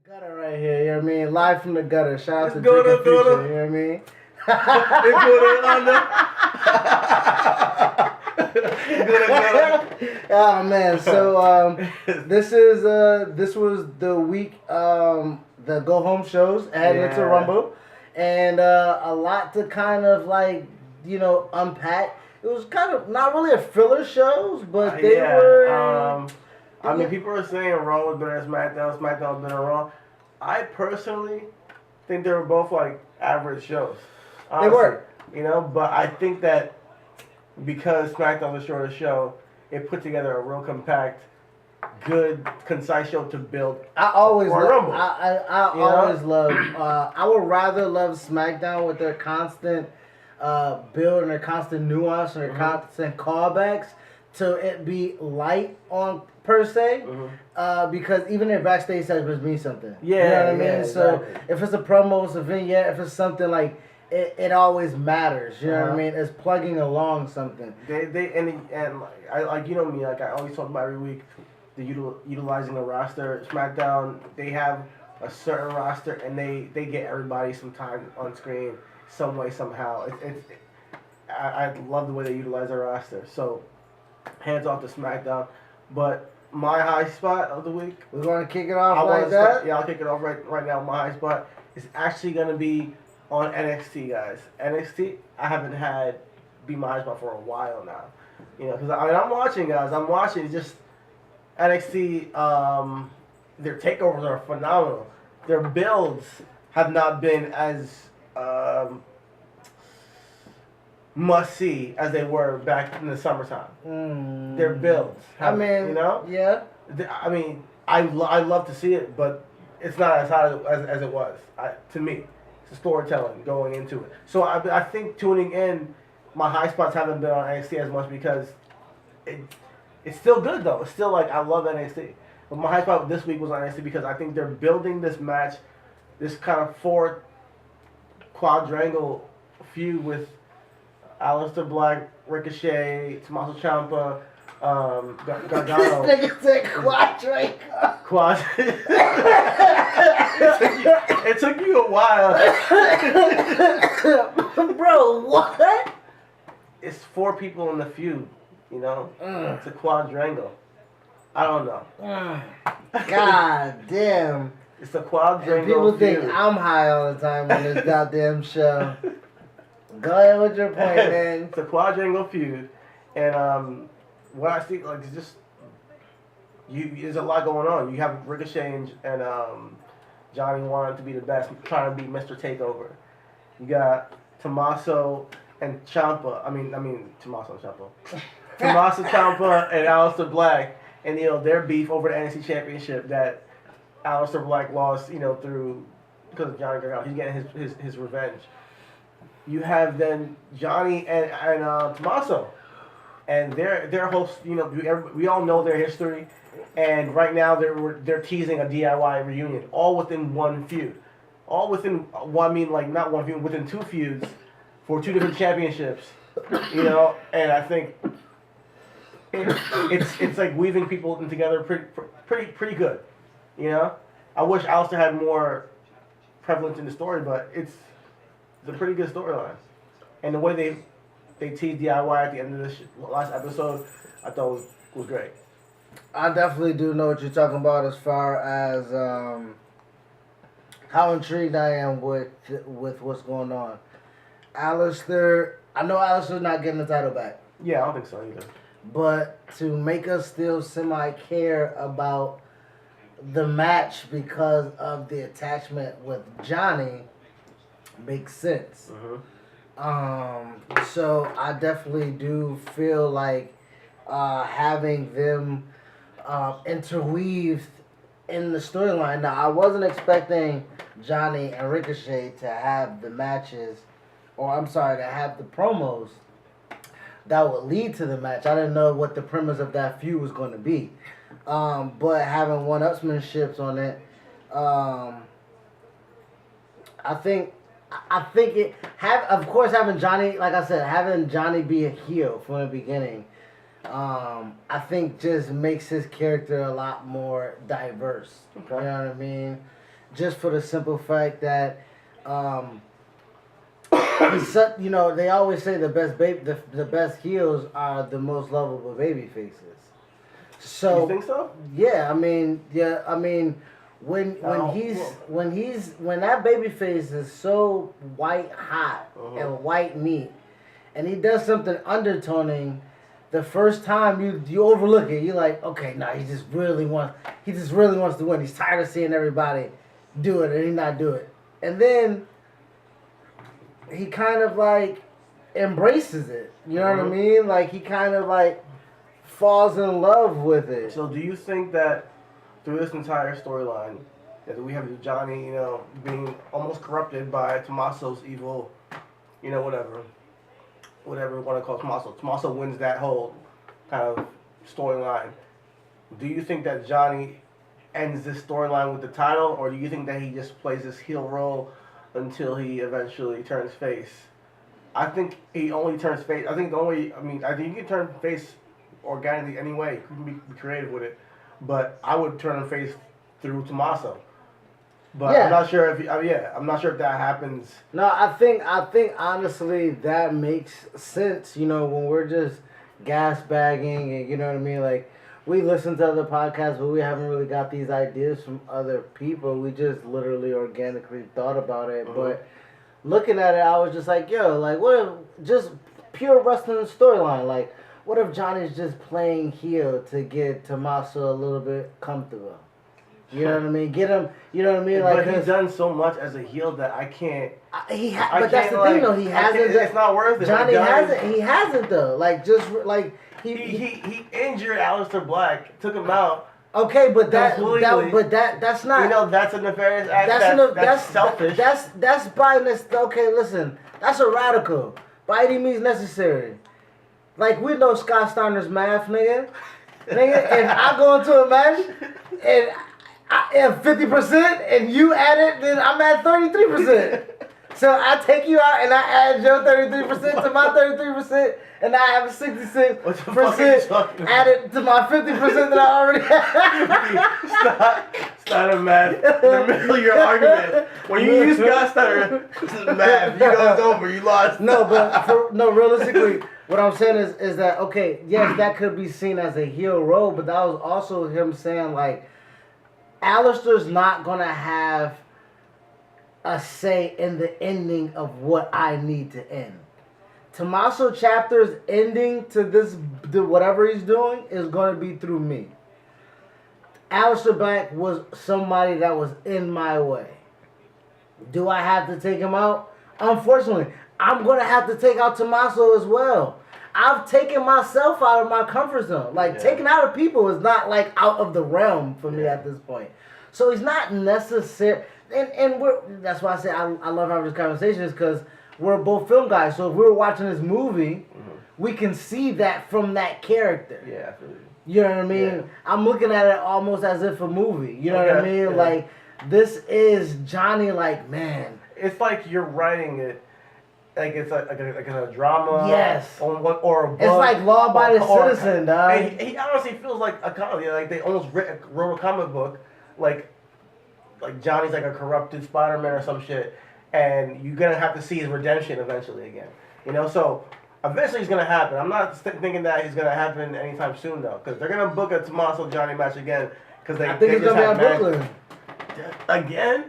Gutter right here, you know what I mean? Live from the gutter. Shout out to Go Dick to, and go Future, to. you know what I mean? Oh man, so this was the week the go home shows heading into Rumble, and a lot to kind of unpack. It was kind of not really a filler shows, but they were. I mean, people are saying Raw was better than SmackDown. SmackDown was better than Raw. I personally think they were both like average shows. Honestly, They were, but I think that because SmackDown was the shortest show, it put together a real compact, good, concise show to build. I always for love. Rumble. I always love. I would rather love SmackDown with their constant build and their constant nuance and their constant callbacks to it be light on per se. Because even their backstage segments mean something. Yeah, you know what I mean. exactly. So if it's a promo, it's a vignette. If it's something like it always matters. You know what I mean. It's plugging along something. And I like me, like I always talk about every week, the utilizing the roster. SmackDown, they have a certain roster and they get everybody some time on screen some way somehow. I love the way they utilize their roster. So hands off to SmackDown, but my high spot of the week. We're gonna kick it off like that. I'll kick it off right now. My high spot is actually gonna be on NXT, guys. NXT, I haven't had be my high spot for a while now. Because I'm watching, guys. I'm watching just NXT. Their takeovers are phenomenal. Their builds have not been as must see as they were back in the summertime. Their builds. Yeah. I mean, I love to see it, but it's not as hot as it was to me. It's the storytelling going into it. So I think tuning in, my high spots haven't been on NXT as much because it's still good though. It's still like I love NXT. But my high spot this week was on NXT because I think they're building this match, this kind of four quadrangle feud with Aleister Black, Ricochet, Tommaso Ciampa, Gargano. This nigga said quadrangle. Quad. It took you a while. Bro, what? It's four people in the feud, It's a quadrangle. I don't know. God damn. It's a quadrangle And people feud. think I'm high all the time on this goddamn show. Go ahead with your point, man. It's a quadrangle feud. And what I see, like, it's just, there's a lot going on. You have Ricochet and Johnny wanting to be the best, trying to be Mr. Takeover. You got Tommaso and Ciampa. Tommaso and Ciampa. Tommaso Ciampa and Aleister Black. And, their beef over the NXT Championship that Aleister Black lost, through, because of Johnny Gargano. He's getting his revenge. You have then Johnny and Tommaso. And their hosts, we all know their history. And right now they're teasing a DIY reunion, all within one feud. All within not one feud, within two feuds for two different championships. And I think it's like weaving people in together pretty good. I wish Aleister had more prevalence in the story, but it's a pretty good storyline. And the way they teased DIY at the end of this last episode, I thought was great. I definitely do know what you're talking about as far as how intrigued I am with what's going on. Aleister, I know Aleister's not getting the title back. Yeah, I don't think so either. But to make us still semi-care about the match because of the attachment with Johnny makes sense. So I definitely do feel like having them interweaved in the storyline. Now, I wasn't expecting Johnny and Ricochet to have the matches, to have the promos that would lead to the match. I didn't know what the premise of that feud was going to be. But having one-upsmanships on it, I think having Johnny, like I said, having Johnny be a heel from the beginning, I think just makes his character a lot more diverse. Okay. You know what I mean? just for the simple fact that you know, they always say the best heels are the most lovable baby faces. So You think so? yeah, I mean, when when that baby face is so white hot and white meat, and he does something undertoning, the first time you overlook it, you're like, okay, nah, he just really wants to win. He's tired of seeing everybody do it and he not do it, and then he kind of like embraces it. You know what I mean? Like he kind of like falls in love with it. So do you think that through this entire storyline that we have Johnny, you know, being almost corrupted by Tommaso's evil, you know, whatever we want to call Tommaso. Tommaso wins that whole kind of storyline. Do you think that Johnny ends this storyline with the title, or do you think that he just plays this heel role until he eventually turns face? I think he only turns face. I think you can turn face organically anyway. You can be creative with it, but I would turn him face through Tommaso. But yeah. I'm not sure if that happens. No, I think honestly that makes sense. You know, when we're just gas bagging and you know what I mean, like we listen to other podcasts, but we haven't really got these ideas from other people. We just literally organically thought about it. But looking at it, I was just like, yo, like what if just pure wrestling storyline? Like, what if Johnny's just playing heel to get Tommaso a little bit comfortable? You know what I mean? Get him. You know what I mean? Like, but he's done so much as a heel that I can't. But that's the thing, though. He hasn't. It's not worth it. Johnny hasn't. He hasn't though. Like just like he injured Aleister Black, took him out. Okay, but that's not. You know, that's a nefarious act. That's selfish. That's by okay, listen. That's a radical. By any means necessary. Like we know Scott Steiner's math, nigga. If I go into a match and I am 50% and you add it, then I'm at 33%. So I take you out and I add your 33% to my 33%, and I have a 66% added to my 50% that I already have. Stop a math in the middle of your argument. When you use Scott Steiner, math, you know it's over. You lost. No, but realistically, what I'm saying is that okay, yes, that could be seen as a heel role, but that was also him saying like, Aleister's not gonna have a say in the ending of what I need to end. Tommaso Chapter's ending to whatever he's doing is gonna be through me. Aleister Black was somebody that was in my way. Do I have to take him out? Unfortunately, I'm gonna have to take out Tommaso as well. I've taken myself out of my comfort zone. Like, taking out of people is not, like, out of the realm for me at this point. So he's not necessary. And that's why I say I love having this conversation is because we're both film guys. So if we were watching this movie, we can see that from that character. Yeah, absolutely. You know what I mean? Yeah. I'm looking at it almost as if a movie. You know what I mean? Yeah. Like, this is Johnny, like, man. It's like you're writing it. Like it's like a drama, yes, or a book. It's like Law Abiding Citizen, dog. He honestly feels like a comedy. Like they almost wrote a comic book, like Johnny's like a corrupted Spider-Man or some shit, and you're gonna have to see his redemption eventually again. You know, so eventually it's gonna happen. I'm not thinking that he's gonna happen anytime soon though, because they're gonna book a Tommaso Johnny match again. Because I think he's gonna be at Brooklyn again.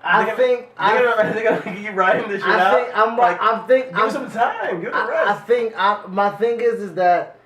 They're gonna keep riding this shit out. Give him some time. Give it a rest. My thing is that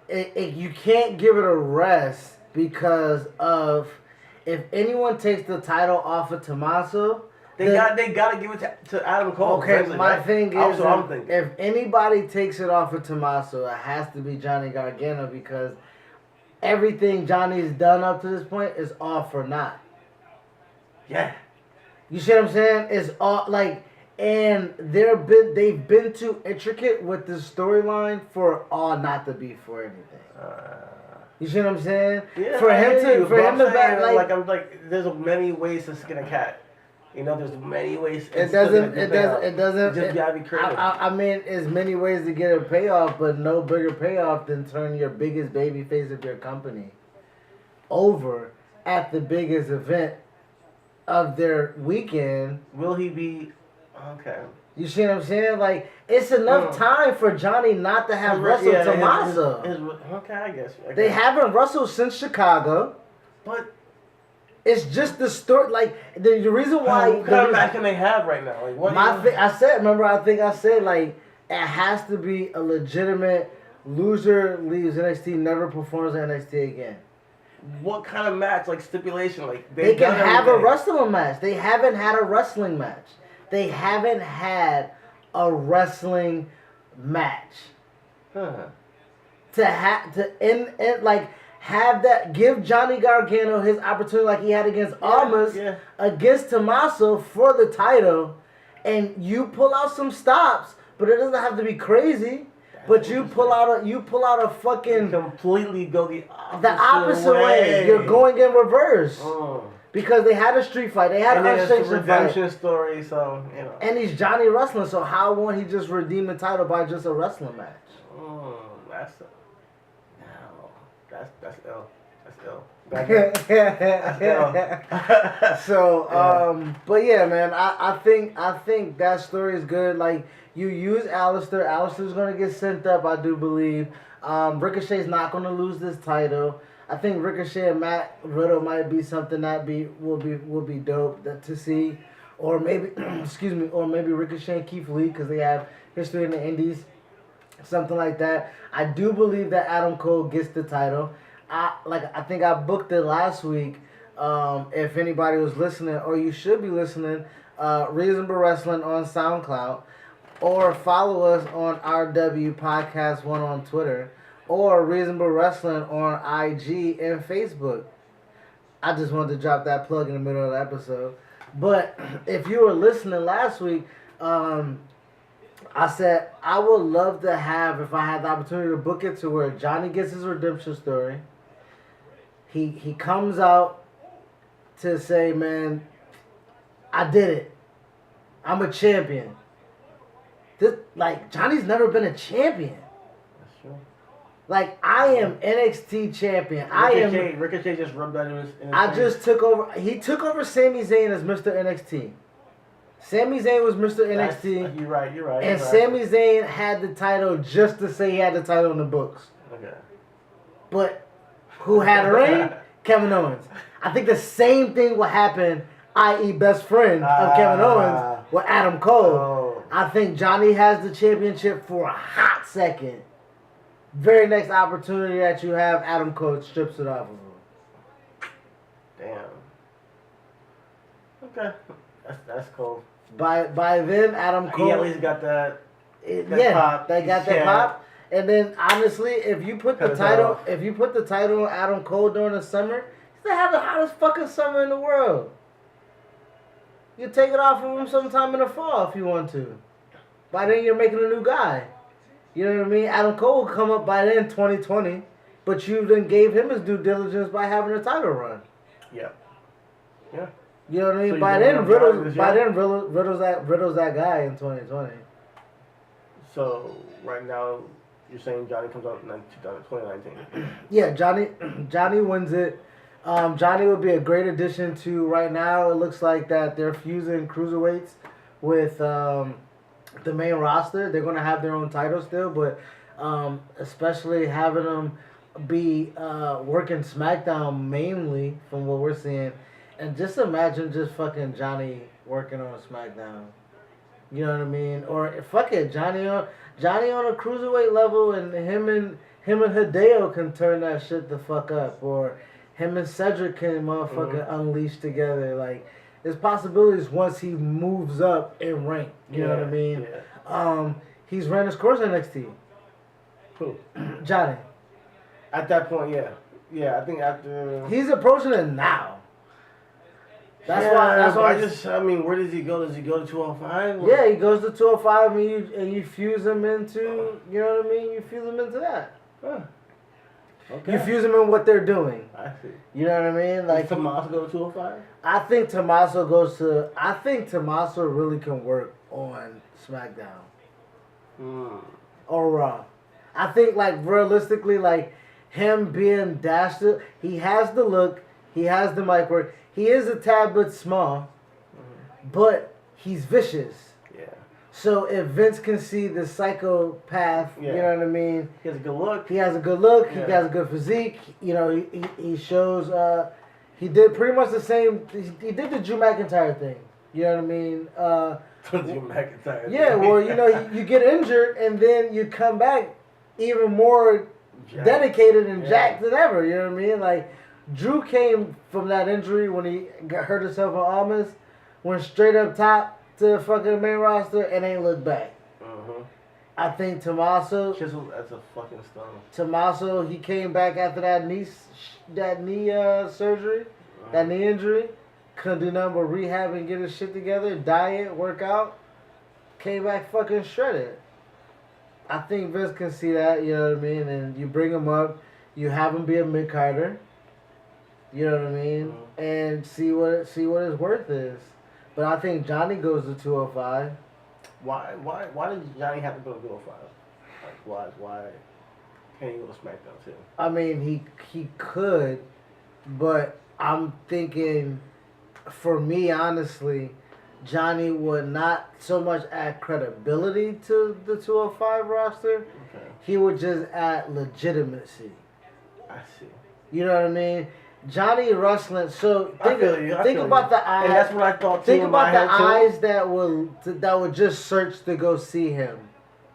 you can't give it a rest because of if anyone takes the title off of Tommaso, they gotta give it to Adam Cole. Okay, my thing is if anybody takes it off of Tommaso, it has to be Johnny Gargano because everything Johnny's done up to this point is all for naught. Yeah. You see what I'm saying? It's all like, and they've been too intricate with this storyline for all not to be for anything. You see what I'm saying? Yeah, for him to back like there's many ways to skin a cat. You know, there's many ways. It doesn't. Just gotta be creative. I mean, there's many ways to get a payoff, but no bigger payoff than turn your biggest baby face of your company over at the biggest event of their weekend. Will he be okay? You see what I'm saying? Like, it's enough time for Johnny not to have wrestled Tommaso. Okay, I guess. They haven't wrestled since Chicago. But it's just the story. Like, the reason why. What kind of match can they have right now? Like, what? I think I said, like, it has to be a legitimate loser leaves NXT, never performs at NXT again. What kind of match? Like, stipulation? Like, they can have a wrestling match. They haven't had a wrestling match. They haven't had a wrestling match. Huh. Have that, give Johnny Gargano his opportunity like he had against Almas, against Tommaso for the title, and you pull out some stops, but it doesn't have to be crazy. But you pull out a fucking completely go the opposite way. You're going in reverse. Because they had a street fight, they had an unsanctioned redemption story, so you know. And he's Johnny wrestling, so how won't he just redeem the title by just a wrestling match? That's ill. That's ill. So, but yeah, man, I think that story is good. Like, you use Alistair. Alistair's gonna get sent up, I do believe. Ricochet's not gonna lose this title. I think Ricochet and Matt Riddle might be something that will be dope to see, or maybe or maybe Ricochet and Keith Lee because they have history in the Indies, something like that. I do believe that Adam Cole gets the title. I think I booked it last week. If anybody was listening, or you should be listening, Reasonable Wrestling on SoundCloud, or follow us on RW Podcast 1 on Twitter, or Reasonable Wrestling on IG and Facebook. I just wanted to drop that plug in the middle of the episode. But if you were listening last week, I said I would love to have, if I had the opportunity to book it, to where Johnny gets his redemption story. He comes out to say, man, I did it. I'm a champion. Johnny's never been a champion. That's true. Like, I am NXT champion. Ricochet just rubbed that in his face. He took over Sami Zayn as Mr. NXT. Sami Zayn was Mr. NXT. You're right. And Sami Zayn had the title just to say he had the title in the books. Okay. But who had a reign? Kevin Owens. I think the same thing will happen, i.e. best friend of Kevin Owens, with Adam Cole. Oh. I think Johnny has the championship for a hot second. Very next opportunity that you have, Adam Cole strips it off of him. Damn. Okay. That's cool. By then, Adam Cole. He at least got that pop. They got that pop. And then, honestly, if you put the title on Adam Cole during the summer, he's gonna have the hottest fucking summer in the world. You take it off of him sometime in the fall if you want to. By then, you're making a new guy. You know what I mean? Adam Cole will come up by then, 2020, but you then gave him his due diligence by having a title run. Yeah. You know what I mean? So by then, Riddle's that guy in 2020. So right now, you're saying Johnny comes out in 2019? Yeah, Johnny wins it. Johnny would be a great addition to, right now, it looks like that they're fusing cruiserweights with the main roster. They're going to have their own title still, but especially having them be working SmackDown mainly from what we're seeing. And just imagine just fucking Johnny working on SmackDown. You know what I mean? Or fuck it, Johnny on a cruiserweight level, and him and Hideo can turn that shit the fuck up. Or him and Cedric can motherfucking unleash together. Like, there's possibilities once he moves up in rank. You know what I mean? Yeah. He's ran his course in NXT. Who? Johnny. At that point, yeah. Yeah, I think after... He's approaching it now. That's why. I mean, where does he go? Does he go to 205? Yeah, he goes to 205, and you fuse him into, you know what I mean? You fuse him into that. Huh. Okay. You fuse him in what they're doing. I see. You know what I mean? Like, does Tommaso go to 205? I think Tommaso really can work on SmackDown. Or Raw. I think, like, realistically, like, him being dashed, he has the look. He has the mic work. He is a tad bit small, but he's vicious. Yeah. So if Vince can see the psychopath, you know what I mean? He has a good look. He has a good look. Yeah. He has a good physique. You know, he shows. He did pretty much the same. He did the Drew McIntyre thing. You know what I mean? Drew McIntyre. Yeah, well, you know, you get injured and then you come back even more dedicated and jacked than ever. You know what I mean? Like, Drew came from that injury when he hurt himself on Almas, went straight up top to the fucking main roster and ain't looked back. I think Tommaso. Chisel, that's a fucking stone. Tommaso, he came back after that knee surgery, that knee injury. Couldn't do nothing but rehab and get his shit together, diet, work out. Came back fucking shredded. I think Vince can see that, you know what I mean? And you bring him up, you have him be a mid-carder, you know what I mean? And see what his worth is. But I think Johnny goes to 205. Why did Johnny have to go to 205? Like, why can't he go to SmackDown too? I mean, he could, but I'm thinking, for me, honestly, Johnny would not so much add credibility to the 205 roster. Okay. He would just add legitimacy. I see. You know what I mean? Johnny wrestling. So I feel about the eyes. And that's what I thought too. Think about the eyes too. that would just search to go see him.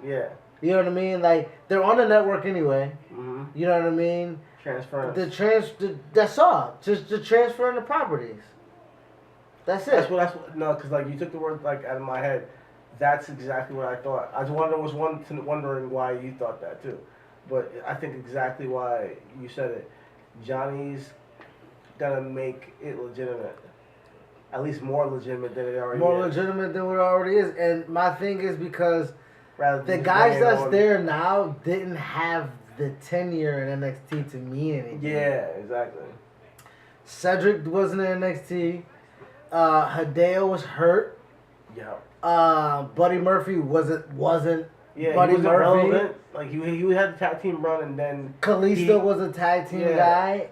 Yeah. You know what I mean? Like, they're on the network anyway. Mm-hmm. You know what I mean? Transference. That's all. Just the transferring the properties. That's it. No, because like you took the word like out of my head. That's exactly what I thought. I was wondering why you thought that too, but I think exactly why you said it. Johnny's gonna make it legitimate, at least more legitimate than it already is. More legitimate than what it already is, and my thing is because the than guys that's there now didn't have the tenure in NXT to mean anything. Yeah, exactly. Cedric wasn't in NXT. Hideo was hurt. Yeah. Buddy Murphy wasn't. Yeah, Buddy he wasn't Murphy. relevant. Like he had the tag team run, and then Kalisto was a tag team guy.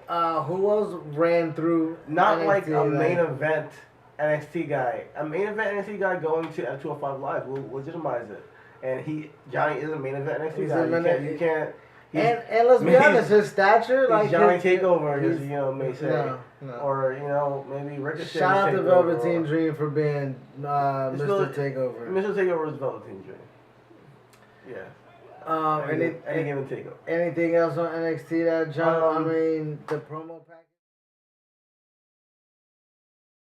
Who else ran through? Not NXT, like a main event NXT guy. A main event NXT guy going to 205 Live will legitimize it. And Johnny is a main event NXT guy. You can't. And let's be honest, his stature, like Johnny Takeover, as may say, no. Or maybe Ricochet. Shout out to Velveteen Dream for being Mr. Takeover. Mr. Takeover is Velveteen Dream. Yeah. Any given takeover. Anything else on NXT that John? I mean, the promo.